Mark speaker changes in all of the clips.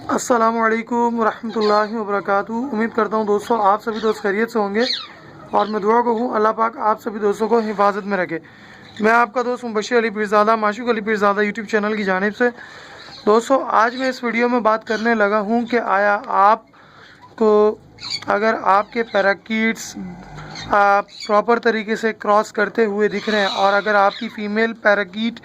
Speaker 1: अस्सलामुअलैकुम रहमतुल्लाहि वबरकातुहू। उम्मीद करता हूँ दोस्तों आप सभी दोस्त खैरियत से होंगे और मैं दुआ को हूँ अल्लाह पाक आप सभी दोस्तों को हिफाजत में रखे। मैं आपका दोस्त मुबशिर अली पीरज़ादा माशूक अली पीरज़ादा यूट्यूब चैनल की जानिब से। दोस्तों आज मैं इस वीडियो में बात करने लगा हूँ कि आया आपको अगर आपके पैराकीट्स प्रॉपर तरीके से क्रॉस करते हुए दिख रहे हैं और अगर आपकी फ़ीमेल पैराकीट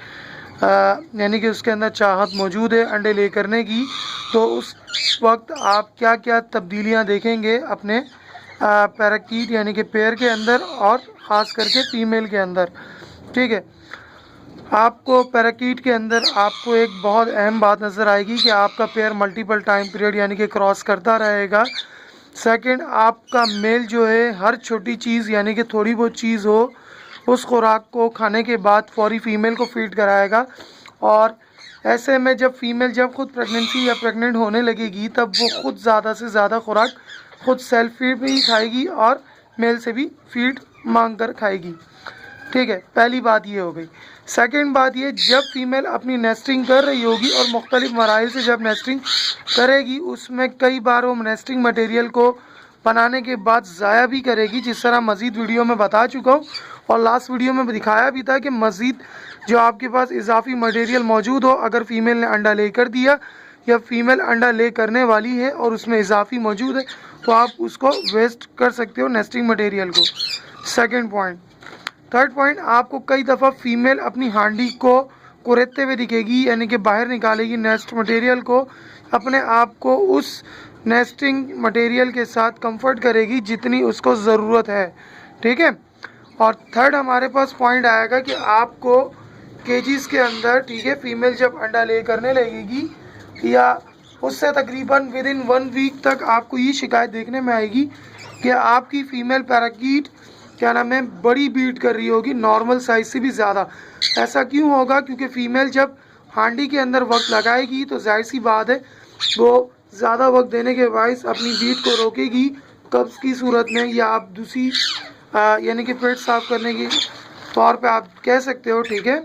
Speaker 1: यानी कि उसके अंदर चाहत मौजूद है अंडे ले करने की, तो उस वक्त आप क्या क्या तब्दीलियां देखेंगे अपने पैराकीट यानी कि पेयर के अंदर और ख़ास करके फ़ीमेल के अंदर। ठीक है, आपको पैराकीट के अंदर आपको एक बहुत अहम बात नज़र आएगी कि आपका पेयर मल्टीपल टाइम पीरियड यानी कि क्रॉस करता रहेगा। सेकंड, आपका मेल जो है हर छोटी चीज़ यानी कि थोड़ी बहुत चीज़ हो उस खुराक को खाने के बाद फौरी फ़ीमेल को फीड कराएगा। और ऐसे में जब फ़ीमेल जब खुद प्रेगनेंसी या प्रेग्नेंट होने लगेगी तब वो खुद ज़्यादा से ज़्यादा खुराक खुद सेल्फ फीड भी खाएगी और मेल से भी फीड मांग कर खाएगी। ठीक है, पहली बात ये हो गई। सेकंड बात ये, जब फीमेल अपनी नेस्टिंग कर रही होगी और मुख्तलिफ मराइल से जब नेस्टिंग करेगी उसमें कई बार वो नेस्टिंग मटेरियल को बनाने के बाद ज़ाया भी करेगी, जिस तरह मज़ीद वीडियो में बता चुका हूँ और लास्ट वीडियो में दिखाया भी था कि मज़ीद जो आपके पास इजाफी मटेरियल मौजूद हो, अगर फ़ीमेल ने अंडा ले कर दिया या फ़ीमेल अंडा ले करने वाली है और उसमें इजाफी मौजूद है तो आप उसको वेस्ट कर सकते हो नेस्टिंग मटेरियल को। Second point. थर्ड पॉइंट, आपको कई दफ़ा फ़ीमेल अपनी हांडी को कुरेदते हुए दिखेगी यानी कि बाहर निकालेगी नेस्ट मटेरियल को, अपने आप को उस नेस्टिंग मटेरियल के साथ कंफर्ट करेगी जितनी उसको ज़रूरत है। ठीक है, और थर्ड हमारे पास पॉइंट आएगा कि आपको केजीज़ के अंदर, ठीक है, फ़ीमेल जब अंडा ले करने लगेगी या उससे तकरीबन विद इन 1 वीक तक आपको ये शिकायत देखने में आएगी कि आपकी फ़ीमेल पैराकीट क्या नाम है बड़ी बीट कर रही होगी नॉर्मल साइज से भी ज़्यादा। ऐसा क्यों होगा? क्योंकि फ़ीमेल जब हांडी के अंदर वक्त लगाएगी तो जाहिर सी बात है वो ज़्यादा वक्त देने के बायस अपनी बीट को रोकेगी कब्ज़ की सूरत में, या आप दूसरी यानी कि पेट साफ़ करने की तौर पे आप कह सकते हो। ठीक है,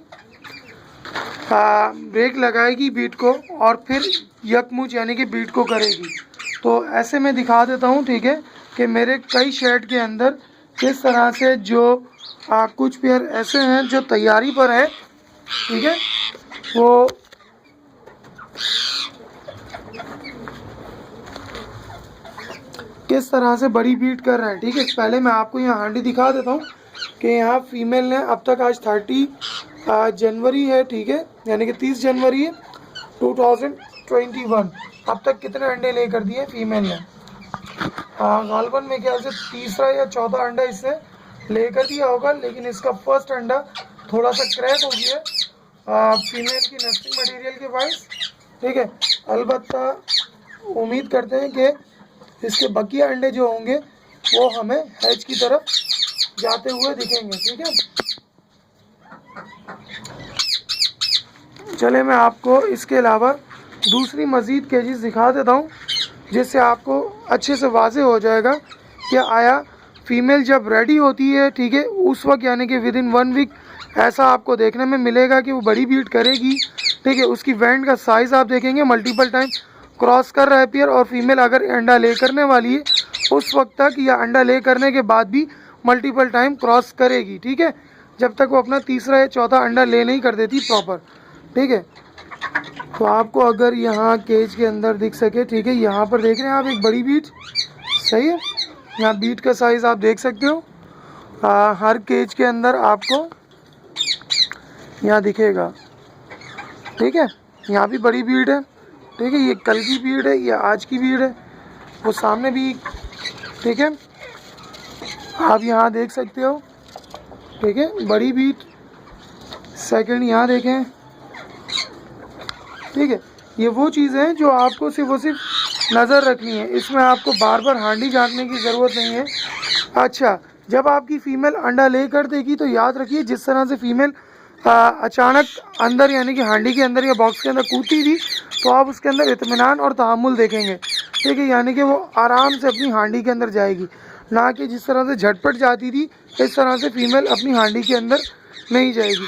Speaker 1: ब्रेक लगाएगी बीट को और फिर यकमुच यानी कि बीट को करेगी। तो ऐसे में दिखा देता हूँ, ठीक है, कि मेरे कई शेड के अंदर किस तरह से जो कुछ पेयर ऐसे हैं जो तैयारी पर है, ठीक है, वो किस तरह से बड़ी बीट कर रहे हैं। ठीक है, पहले मैं आपको यहाँ हांडी दिखा देता हूँ कि यहाँ फीमेल ने अब तक आज 30 जनवरी है, ठीक है, यानी कि 30 जनवरी है 2021, अब तक कितने अंडे लेकर दिए फीमेल ने? गालबन में ख्याल से तीसरा या चौथा अंडा इसने लेकर दिया होगा, लेकिन इसका फर्स्ट अंडा थोड़ा सा क्रैक हो गया फीमेल की नेस्टिंग मटेरियल के बायस। ठीक है, अलबत्ता उम्मीद करते हैं कि इसके बकिया अंडे जो होंगे वो हमें हैच की तरफ जाते हुए दिखेंगे। ठीक है, चले मैं आपको इसके अलावा दूसरी मज़ीद केजेस दिखा देता हूँ जिससे आपको अच्छे से वाज़े हो जाएगा कि आया फ़ीमेल जब रेडी होती है, ठीक है, उस वक्त यानी कि विद इन 1 वीक ऐसा आपको देखने में मिलेगा कि वो बड़ी बीट करेगी। ठीक है, उसकी वेंट का साइज़ आप देखेंगे मल्टीपल टाइम क्रॉस कर रहा है पेयर, और फीमेल अगर अंडा ले करने वाली है उस वक्त तक या अंडा ले करने के बाद भी मल्टीपल टाइम क्रॉस करेगी। ठीक है, जब तक वो अपना तीसरा या चौथा अंडा ले नहीं कर देती प्रॉपर। ठीक है, तो आपको अगर यहाँ केज के अंदर दिख सके, ठीक है, यहाँ पर देख रहे हैं आप एक बड़ी बीट, सही है, यहाँ बीट का साइज़ आप देख सकते हो। हर केज के अंदर आपको यहाँ दिखेगा। ठीक है, यहाँ भी बड़ी बीट है। ठीक है, ये कल की बीट है, ये आज की बीट है, वो सामने भी, ठीक है, आप यहाँ देख सकते हो। ठीक है, बड़ी बीट। सेकंड यहाँ देखें। ठीक है, ये वो चीज़ें हैं जो आपको सिर्फ और सिर्फ नज़र रखनी है, इसमें आपको बार बार हांडी झाँकने की ज़रूरत नहीं है। अच्छा, जब आपकी फ़ीमेल अंडा ले कर देगी तो याद रखिए जिस तरह से फ़ीमेल अचानक अंदर यानी कि हांडी के अंदर या बॉक्स के अंदर कूदती थी तो आप उसके अंदर इत्मीनान और तहम्मुल देखेंगे। ठीक है, यानी कि वो आराम से अपनी हांडी के अंदर जाएगी, ना कि जिस तरह से झटपट जाती थी इस तरह से फ़ीमेल अपनी हांडी के अंदर नहीं जाएगी।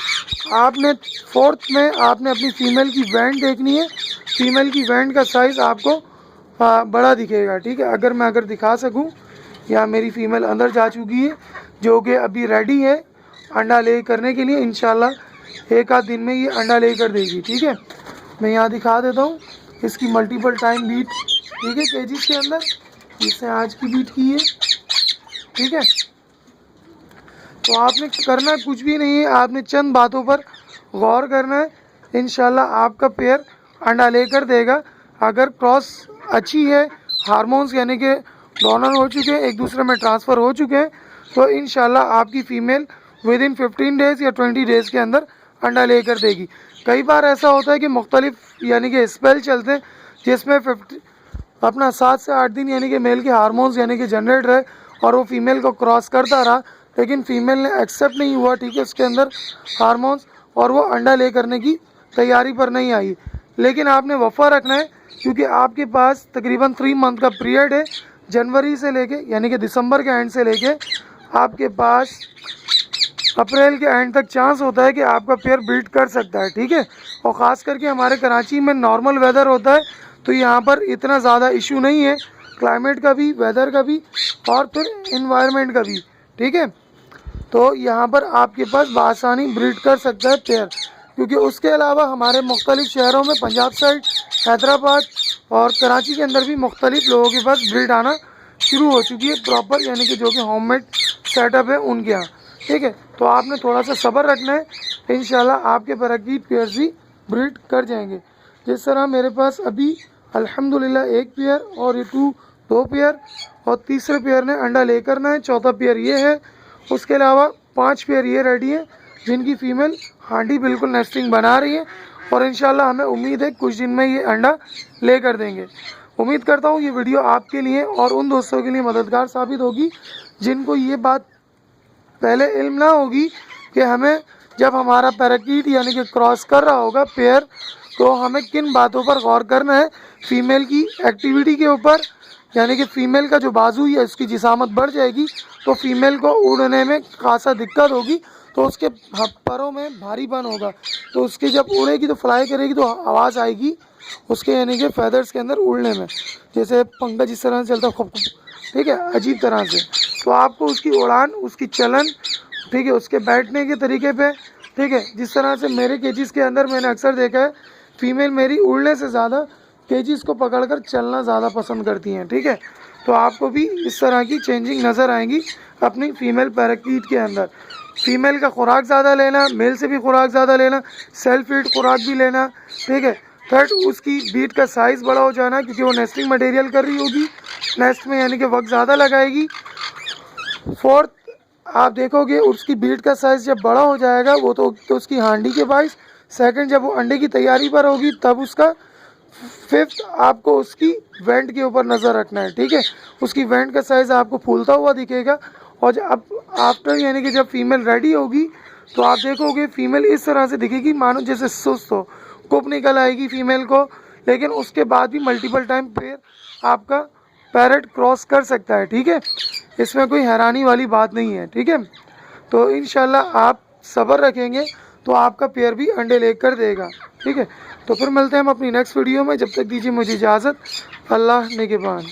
Speaker 1: आपने फोर्थ में आपने अपनी फ़ीमेल की वेंट देखनी है। फ़ीमेल की वेंट का साइज़ आपको बड़ा दिखेगा, ठीक है। अगर दिखा सकूं, या मेरी फ़ीमेल अंदर जा चुकी है जो कि अभी रेडी है अंडा ले करने के लिए। इंशाल्लाह एक आध दिन में ये अंडा ले कर देगी, ठीक है। मैं यहाँ दिखा देता हूँ इसकी मल्टीपल टाइम बीट, ठीक है, केजीज के अंदर। इसने आज की बीट की है, ठीक है। तो आपने करना कुछ भी नहीं है, आपने चंद बातों पर गौर करना है। इंशाल्लाह आपका पेयर अंडा लेकर देगा। अगर क्रॉस अच्छी है, हार्मोन्स यानी कि डोनर हो चुके हैं, एक दूसरे में ट्रांसफ़र हो चुके हैं, तो इंशाल्लाह आपकी फ़ीमेल विद इन 15 डेज़ या 20 डेज़ के अंदर अंडा लेकर देगी। कई बार ऐसा होता है कि मुख्तलिफ यानी कि स्पेल चलते हैं जिसमें 7 से 8 दिन यानी कि मेल के हार्मोन्स यानी कि जनरेट रहे और वो फीमेल को क्रॉस करता रहा, लेकिन फीमेल ने एक्सेप्ट नहीं हुआ, ठीक है, उसके अंदर हार्मोन्स, और वो अंडा ले करने की तैयारी पर नहीं आई। लेकिन आपने वफा रखना है क्योंकि आपके पास तकरीबन 3 मंथ का पीरियड है, जनवरी से लेके यानी कि दिसंबर के एंड से लेके आपके पास अप्रैल के एंड तक चांस होता है कि आपका पेयर ब्रीड कर सकता है, ठीक है। और ख़ास करके हमारे कराची में नॉर्मल वेदर होता है, तो यहाँ पर इतना ज़्यादा इशू नहीं है, क्लाइमेट का भी, वेदर का भी और फिर इन्वायरमेंट का भी, ठीक है। तो यहाँ पर आपके पास बआसानी ब्रीड कर सकता है पेयर, क्योंकि उसके अलावा हमारे मुख्तलिफ शहरों में, पंजाब साइड, हैदराबाद और कराची के अंदर भी मुख्तलिफ लोगों के पास ब्रीड आना शुरू हो चुकी है प्रॉपर, यानी कि जो कि होममेड सेटअप है उनके यहाँ, ठीक है। तो आपने थोड़ा सा सब्र रखना है, इंशाल्लाह आपके पैराकीट पेयर्स भी ब्रीड कर जाएंगे। जिस तरह मेरे पास अभी अल्हम्दुलिल्लाह एक पेयर और ये 2 पेयर और तीसरे पेयर ने अंडा लेकर ना है, चौथा पेयर ये है, उसके अलावा 5 पेयर ये रेडी है जिनकी फ़ीमेल हांडी बिल्कुल नेस्टिंग बना रही है, और इंशाल्लाह हमें उम्मीद है कुछ दिन में ये अंडा ले कर देंगे। उम्मीद करता हूँ ये वीडियो आपके लिए और उन दोस्तों के लिए मददगार साबित होगी जिनको ये बात पहले इल्म ना होगी कि हमें जब हमारा पैराकीट यानी कि क्रॉस कर रहा होगा पेयर, तो हमें किन बातों पर गौर करना है। फ़ीमेल की एक्टिविटी के ऊपर, यानी कि फ़ीमेल का जो बाजू है उसकी जिसामत बढ़ जाएगी तो फ़ीमेल को उड़ने में खासा दिक्कत होगी, तो उसके परों में भारीपन होगा, तो उसकी जब उड़ेगी तो फ्लाई करेगी तो आवाज़ आएगी उसके यानी कि फैदर्स के अंदर उड़ने में, जैसे पंखा जिस तरह से चलता है खुप, ठीक है, अजीब तरह से। तो आपको उसकी उड़ान, उसकी चलन, ठीक है, उसके बैठने के तरीके पे, ठीक है, जिस तरह से मेरे केजीज़ के अंदर मैंने अक्सर देखा है फ़ीमेल मेरी उड़ने से ज़्यादा केजीज़ को पकड़कर चलना ज़्यादा पसंद करती हैं, ठीक है। तो आपको भी इस तरह की चेंजिंग नज़र आएंगी अपनी फ़ीमेल पैराकीट के अंदर। फ़ीमेल का खुराक ज़्यादा लेना, मेल से भी खुराक ज़्यादा लेना, सेल्फ फीड खुराक भी लेना, ठीक है। थर्ड, उसकी बीट का साइज़ बड़ा हो जाना क्योंकि वो नेस्टिंग मटेरियल कर रही होगी, नेस्ट में यानी कि वक्त ज़्यादा लगाएगी। फोर्थ, आप देखोगे उसकी बीट का साइज़ जब बड़ा हो जाएगा वो तो उसकी हांडी के बाइस। सेकंड, जब वो अंडे की तैयारी पर होगी तब उसका। फिफ्थ, आपको उसकी वेंट के ऊपर नज़र रखना है, ठीक है। उसकी वेंट का साइज़ आपको फूलता हुआ दिखेगा, और जब आफ्टर यानी कि जब फीमेल रेडी होगी तो आप देखोगे फीमेल इस तरह से दिखेगी मानो जैसे सुस्त हो, कुप निकल आएगी फीमेल को, लेकिन उसके बाद भी मल्टीपल टाइम पेयर आपका पैरेट क्रॉस कर सकता है, ठीक है। इसमें कोई हैरानी वाली बात नहीं है, ठीक है। तो इंशाल्लाह आप सब्र रखेंगे तो आपका पेयर भी अंडे लेकर देगा, ठीक है। तो फिर मिलते हैं हम अपनी नेक्स्ट वीडियो में, जब तक दीजिए मुझे इजाज़त। अल्लाह निगहबान।